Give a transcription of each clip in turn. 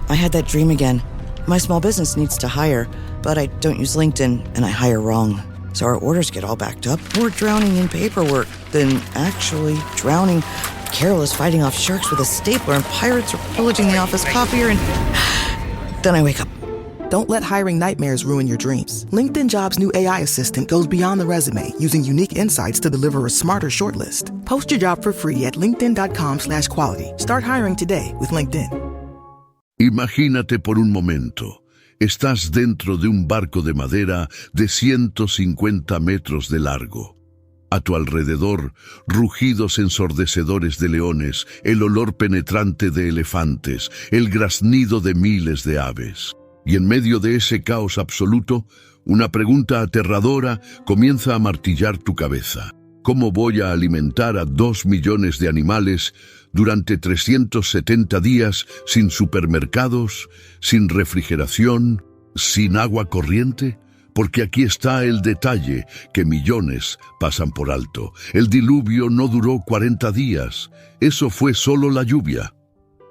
I had that dream again. My small business needs to hire, but I don't use LinkedIn, and I hire wrong. So our orders get all backed up. We're drowning in paperwork, then actually drowning. Carol is fighting off sharks with a stapler, and pirates are pillaging the office copier, and then I wake up. Don't let hiring nightmares ruin your dreams. LinkedIn Jobs' new AI assistant goes beyond the resume, using unique insights to deliver a smarter shortlist. Post your job for free at linkedin.com/quality. Start hiring today with LinkedIn. Imagínate por un momento. Estás dentro de un barco de madera de 150 metros de largo. A tu alrededor, rugidos ensordecedores de leones, el olor penetrante de elefantes, el graznido de miles de aves. Y en medio de ese caos absoluto, una pregunta aterradora comienza a martillar tu cabeza. ¿Cómo voy a alimentar a 2 millones de animales durante 370 días sin supermercados, sin refrigeración, sin agua corriente? Porque aquí está el detalle que millones pasan por alto. El diluvio no duró 40 días. Eso fue solo la lluvia.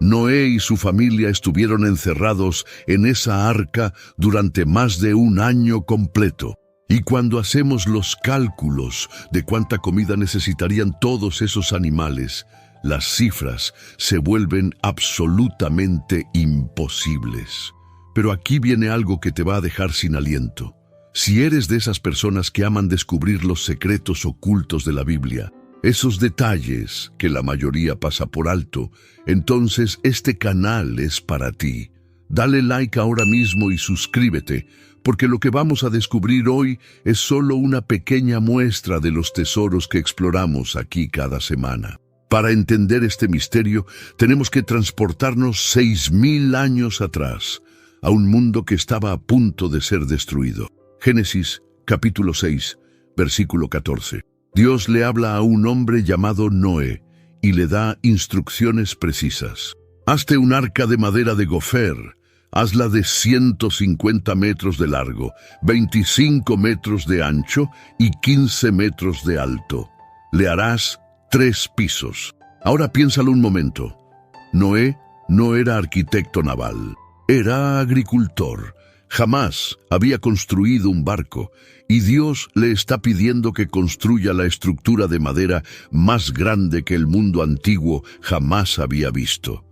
Noé y su familia estuvieron encerrados en esa arca durante más de un año completo. Y cuando hacemos los cálculos de cuánta comida necesitarían todos esos animales, las cifras se vuelven absolutamente imposibles. Pero aquí viene algo que te va a dejar sin aliento. Si eres de esas personas que aman descubrir los secretos ocultos de la Biblia, esos detalles que la mayoría pasa por alto, entonces este canal es para ti. Dale like ahora mismo y suscríbete, porque lo que vamos a descubrir hoy es solo una pequeña muestra de los tesoros que exploramos aquí cada semana. Para entender este misterio, tenemos que transportarnos 6.000 años atrás, a un mundo que estaba a punto de ser destruido. Génesis, capítulo 6, versículo 14. Dios le habla a un hombre llamado Noé y le da instrucciones precisas. Hazte un arca de madera de gofer. Hazla de 150 metros de largo, 25 metros de ancho y 15 metros de alto. Le harás 3 pisos. Ahora piénsalo un momento. Noé no era arquitecto naval, era agricultor. Jamás había construido un barco, y Dios le está pidiendo que construya la estructura de madera más grande que el mundo antiguo jamás había visto.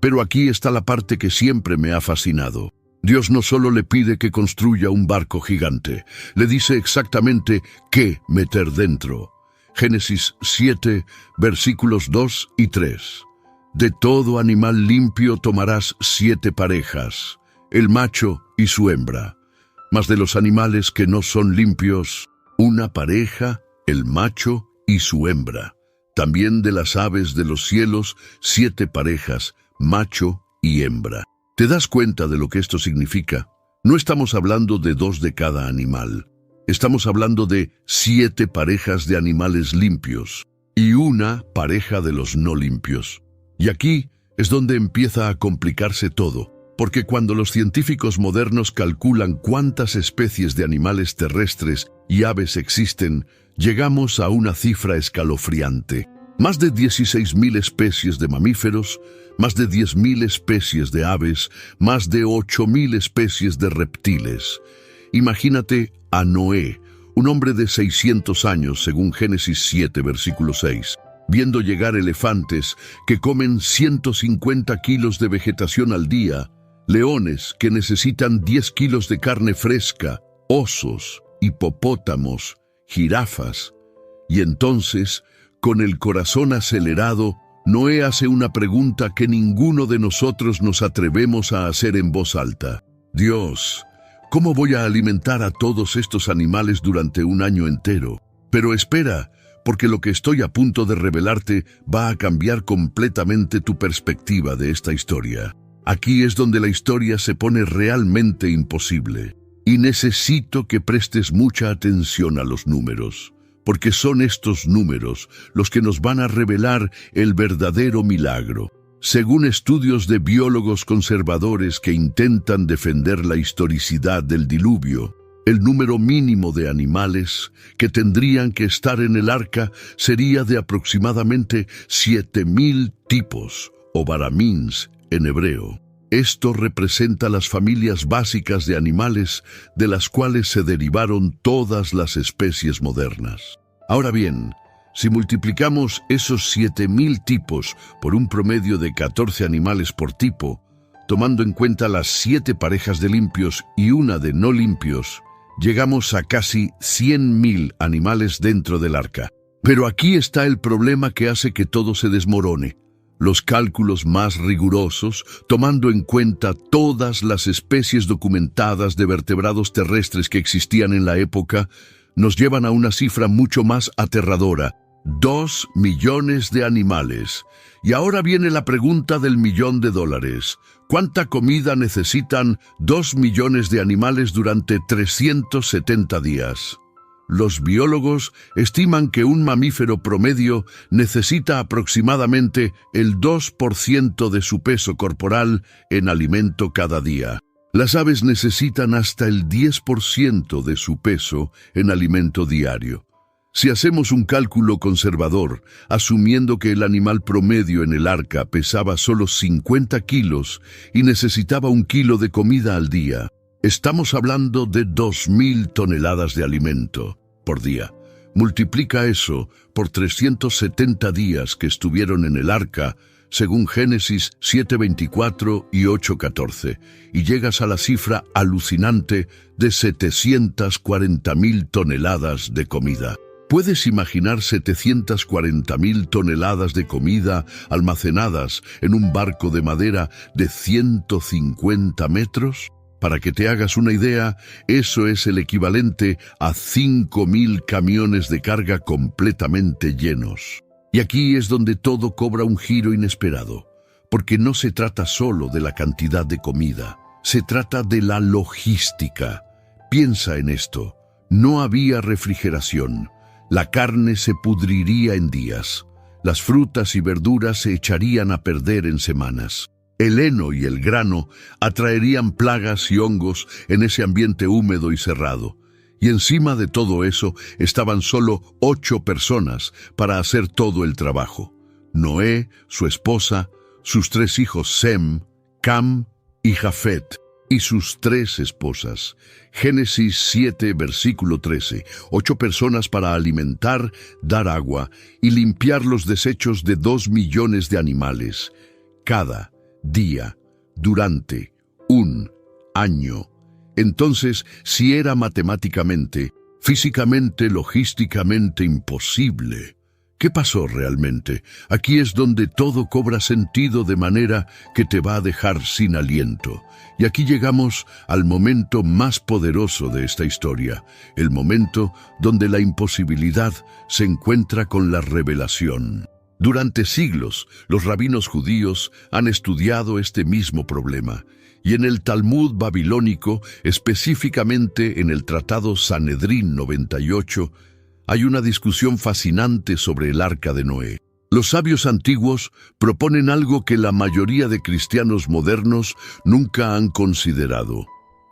Pero aquí está la parte que siempre me ha fascinado. Dios no solo le pide que construya un barco gigante, le dice exactamente qué meter dentro. Génesis 7, versículos 2 y 3. De todo animal limpio tomarás 7 parejas, el macho y su hembra. Mas de los animales que no son limpios, una pareja, el macho y su hembra. También de las aves de los cielos, 7 parejas, macho y hembra. ¿Te das cuenta de lo que esto significa? No estamos hablando de 2 de cada animal. Estamos hablando de 7 parejas de animales limpios y una pareja de los no limpios. Y aquí es donde empieza a complicarse todo, porque cuando los científicos modernos calculan cuántas especies de animales terrestres y aves existen, llegamos a una cifra escalofriante. Más de 16.000 especies de mamíferos, más de 10.000 especies de aves, más de 8.000 especies de reptiles. Imagínate a Noé, un hombre de 600 años, según Génesis 7, versículo 6, viendo llegar elefantes que comen 150 kilos de vegetación al día, leones que necesitan 10 kilos de carne fresca, osos, hipopótamos, jirafas. Y entonces, con el corazón acelerado, Noé hace una pregunta que ninguno de nosotros nos atrevemos a hacer en voz alta. Dios, ¿cómo voy a alimentar a todos estos animales durante un año entero? Pero espera, porque lo que estoy a punto de revelarte va a cambiar completamente tu perspectiva de esta historia. Aquí es donde la historia se pone realmente imposible. Y necesito que prestes mucha atención a los números, porque son estos números los que nos van a revelar el verdadero milagro. Según estudios de biólogos conservadores que intentan defender la historicidad del diluvio, el número mínimo de animales que tendrían que estar en el arca sería de aproximadamente 7.000 tipos, o baramins en hebreo. Esto representa las familias básicas de animales de las cuales se derivaron todas las especies modernas. Ahora bien, si multiplicamos esos 7.000 tipos por un promedio de 14 animales por tipo, tomando en cuenta las 7 parejas de limpios y una de no limpios, llegamos a casi 100.000 animales dentro del arca. Pero aquí está el problema que hace que todo se desmorone. Los cálculos más rigurosos, tomando en cuenta todas las especies documentadas de vertebrados terrestres que existían en la época, nos llevan a una cifra mucho más aterradora: 2 millones de animales. Y ahora viene la pregunta del $1.000.000. ¿Cuánta comida necesitan 2 millones de animales durante 370 días? Los biólogos estiman que un mamífero promedio necesita aproximadamente el 2% de su peso corporal en alimento cada día. Las aves necesitan hasta el 10% de su peso en alimento diario. Si hacemos un cálculo conservador, asumiendo que el animal promedio en el arca pesaba solo 50 kilos y necesitaba 1 kilo de comida al día, estamos hablando de 2.000 toneladas de alimento por día. Multiplica eso por 370 días que estuvieron en el arca, según Génesis 7:24 y 8:14, y llegas a la cifra alucinante de 740.000 toneladas de comida. ¿Puedes imaginar 740.000 toneladas de comida almacenadas en un barco de madera de 150 metros? Para que te hagas una idea, eso es el equivalente a 5.000 camiones de carga completamente llenos. Y aquí es donde todo cobra un giro inesperado, porque no se trata solo de la cantidad de comida, se trata de la logística. Piensa en esto: no había refrigeración. La carne se pudriría en días. Las frutas y verduras se echarían a perder en semanas. El heno y el grano atraerían plagas y hongos en ese ambiente húmedo y cerrado. Y encima de todo eso estaban solo 8 personas para hacer todo el trabajo: Noé, su esposa, sus 3 hijos Sem, Cam y Jafet, y sus 3 esposas. Génesis 7, versículo 13. 8 personas para alimentar, dar agua y limpiar los desechos de 2 millones de animales, cada día, durante un año. Entonces, si era matemáticamente, físicamente, logísticamente imposible, ¿qué pasó realmente? Aquí es donde todo cobra sentido de manera que te va a dejar sin aliento. Y aquí llegamos al momento más poderoso de esta historia, el momento donde la imposibilidad se encuentra con la revelación. Durante siglos, los rabinos judíos han estudiado este mismo problema, y en el Talmud babilónico, específicamente en el Tratado Sanedrín 98, hay una discusión fascinante sobre el arca de Noé. Los sabios antiguos proponen algo que la mayoría de cristianos modernos nunca han considerado: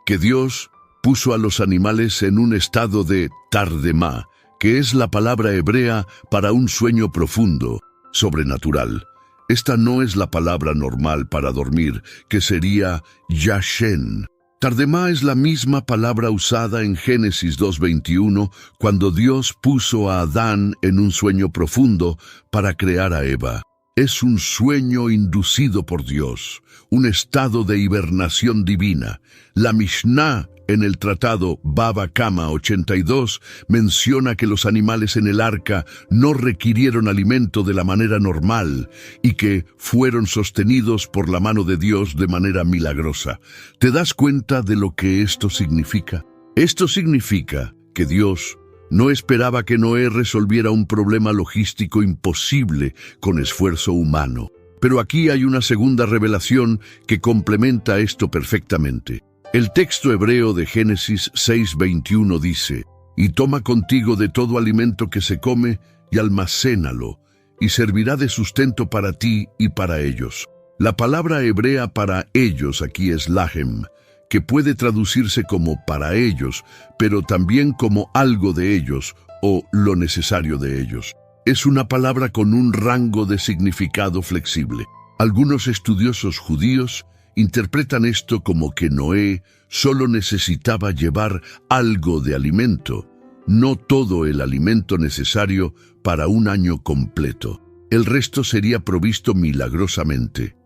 que Dios puso a los animales en un estado de tardemá, que es la palabra hebrea para un sueño profundo, sobrenatural. Esta no es la palabra normal para dormir, que sería yashen. Tardemá es la misma palabra usada en Génesis 2:21, cuando Dios puso a Adán en un sueño profundo para crear a Eva. Es un sueño inducido por Dios, un estado de hibernación divina. La Mishnah en el tratado Baba Kama 82 menciona que los animales en el arca no requirieron alimento de la manera normal y que fueron sostenidos por la mano de Dios de manera milagrosa. ¿Te das cuenta de lo que esto significa? Esto significa que Dios no esperaba que Noé resolviera un problema logístico imposible con esfuerzo humano. Pero aquí hay una segunda revelación que complementa esto perfectamente. El texto hebreo de Génesis 6:21 dice: «Y toma contigo de todo alimento que se come y almacénalo, y servirá de sustento para ti y para ellos». La palabra hebrea para ellos aquí es lahem, que puede traducirse como para ellos, pero también como algo de ellos o lo necesario de ellos. Es una palabra con un rango de significado flexible. Algunos estudiosos judíos interpretan esto como que Noé solo necesitaba llevar algo de alimento, no todo el alimento necesario para un año completo. El resto sería provisto milagrosamente.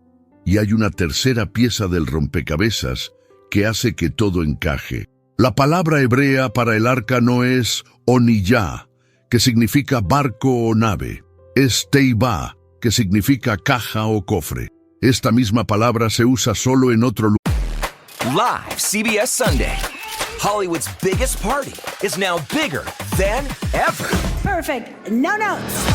Y hay una tercera pieza del rompecabezas que hace que todo encaje. La palabra hebrea para el arca no es oniyá, que significa barco o nave. Es teibá, que significa caja o cofre. Esta misma palabra se usa solo en otro lugar. Live CBS Sunday. Hollywood's biggest party is now bigger than ever. Perfect. No notes.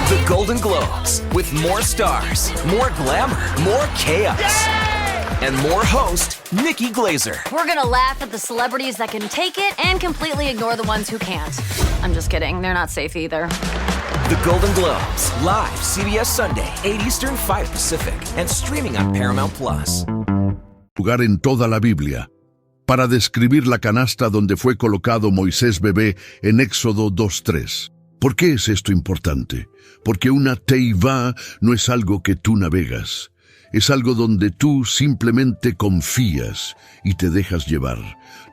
The Golden Globes, with more stars, more glamour, more chaos, and more host Nikki Glazer. We're gonna laugh at the celebrities that can take it and completely ignore the ones who can't. I'm just kidding, they're not safe either. The Golden Globes, live CBS Sunday, 8 Eastern, 5 Pacific, and streaming on Paramount Plus. Lugar en toda la Biblia para describir la canasta donde fue colocado Moisés bebé en Éxodo 2:3. ¿Por qué es esto importante? Porque una teivá no es algo que tú navegas. Es algo donde tú simplemente confías y te dejas llevar.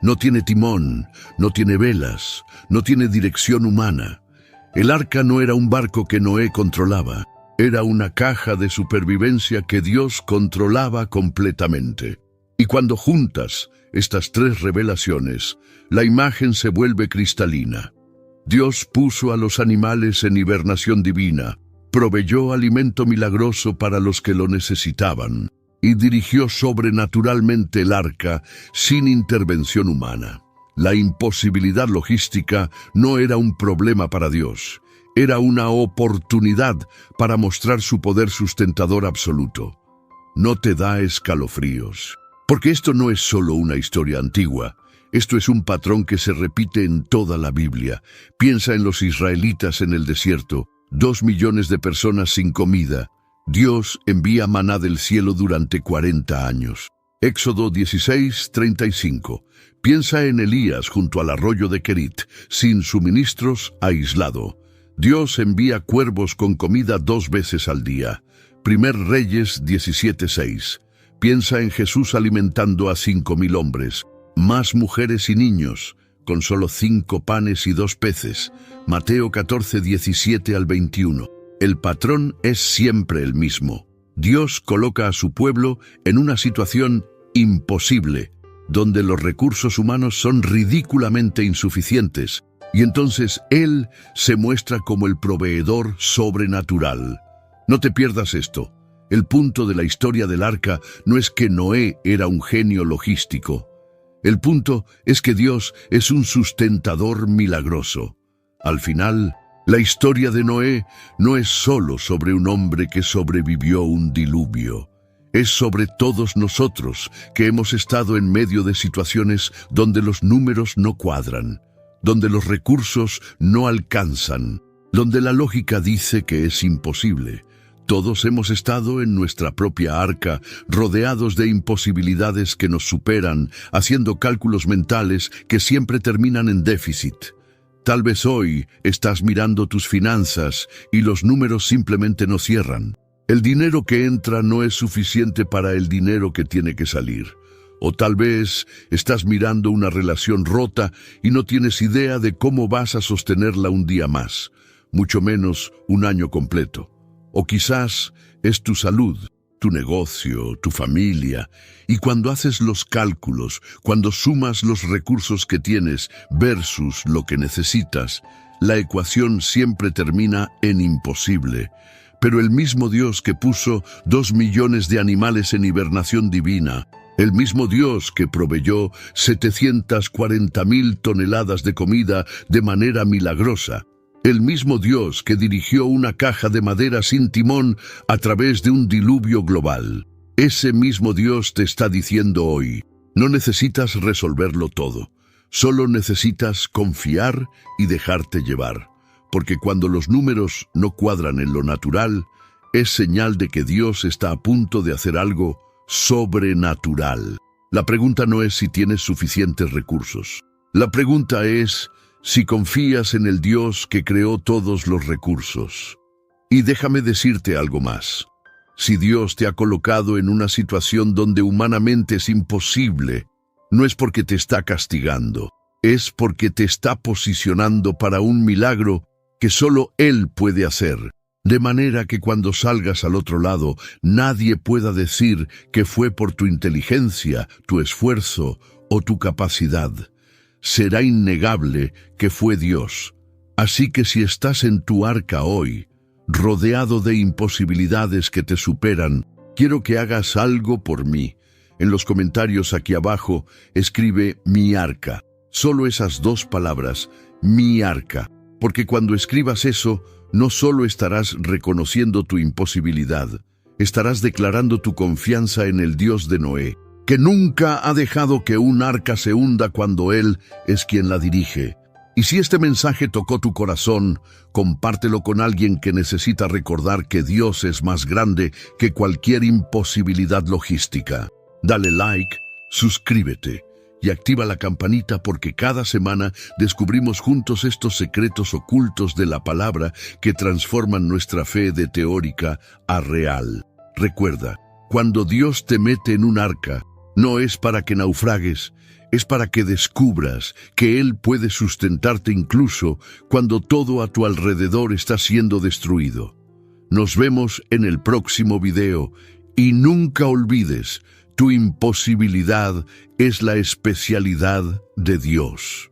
No tiene timón, no tiene velas, no tiene dirección humana. El arca no era un barco que Noé controlaba. Era una caja de supervivencia que Dios controlaba completamente. Y cuando juntas estas tres revelaciones, la imagen se vuelve cristalina. Dios puso a los animales en hibernación divina, proveyó alimento milagroso para los que lo necesitaban y dirigió sobrenaturalmente el arca sin intervención humana. La imposibilidad logística no era un problema para Dios, era una oportunidad para mostrar su poder sustentador absoluto. No te da escalofríos, porque esto no es solo una historia antigua. Esto es un patrón que se repite en toda la Biblia. Piensa en los israelitas en el desierto, 2 millones de personas sin comida. Dios envía maná del cielo durante 40 años. Éxodo 16:35. Piensa en Elías junto al arroyo de Kerit, sin suministros, aislado. Dios envía cuervos con comida 2 veces al día. 1 Reyes 17:6. Piensa en Jesús alimentando a 5,000 hombres, más mujeres y niños, con solo 5 panes y 2 peces. Mateo 14:17 al 21. El patrón es siempre el mismo. Dios coloca a su pueblo en una situación imposible, donde los recursos humanos son ridículamente insuficientes, y entonces Él se muestra como el proveedor sobrenatural. No te pierdas esto. El punto de la historia del arca no es que Noé era un genio logístico. El punto es que Dios es un sustentador milagroso. Al final, la historia de Noé no es solo sobre un hombre que sobrevivió un diluvio. Es sobre todos nosotros que hemos estado en medio de situaciones donde los números no cuadran, donde los recursos no alcanzan, donde la lógica dice que es imposible. Todos hemos estado en nuestra propia arca, rodeados de imposibilidades que nos superan, haciendo cálculos mentales que siempre terminan en déficit. Tal vez hoy estás mirando tus finanzas y los números simplemente no cierran. El dinero que entra no es suficiente para el dinero que tiene que salir. O tal vez estás mirando una relación rota y no tienes idea de cómo vas a sostenerla un día más, mucho menos un año completo. O quizás es tu salud, tu negocio, tu familia. Y cuando haces los cálculos, cuando sumas los recursos que tienes versus lo que necesitas, la ecuación siempre termina en imposible. Pero el mismo Dios que puso 2 millones de animales en hibernación divina, el mismo Dios que proveyó 740,000 toneladas de comida de manera milagrosa, el mismo Dios que dirigió una caja de madera sin timón a través de un diluvio global. Ese mismo Dios te está diciendo hoy, no necesitas resolverlo todo, solo necesitas confiar y dejarte llevar, porque cuando los números no cuadran en lo natural, es señal de que Dios está a punto de hacer algo sobrenatural. La pregunta no es si tienes suficientes recursos. La pregunta es si confías en el Dios que creó todos los recursos. Y déjame decirte algo más. Si Dios te ha colocado en una situación donde humanamente es imposible, no es porque te está castigando, es porque te está posicionando para un milagro que solo Él puede hacer, de manera que cuando salgas al otro lado, nadie pueda decir que fue por tu inteligencia, tu esfuerzo o tu capacidad. Será innegable que fue Dios. Así que si estás en tu arca hoy, rodeado de imposibilidades que te superan, quiero que hagas algo por mí. En los comentarios aquí abajo, escribe mi arca. Solo esas 2 palabras, mi arca. Porque cuando escribas eso, no solo estarás reconociendo tu imposibilidad, estarás declarando tu confianza en el Dios de Noé, que nunca ha dejado que un arca se hunda cuando Él es quien la dirige. Y si este mensaje tocó tu corazón, compártelo con alguien que necesita recordar que Dios es más grande que cualquier imposibilidad logística. Dale like, suscríbete y activa la campanita porque cada semana descubrimos juntos estos secretos ocultos de la palabra que transforman nuestra fe de teórica a real. Recuerda, cuando Dios te mete en un arca, no es para que naufragues, es para que descubras que Él puede sustentarte incluso cuando todo a tu alrededor está siendo destruido. Nos vemos en el próximo video y nunca olvides, tu imposibilidad es la especialidad de Dios.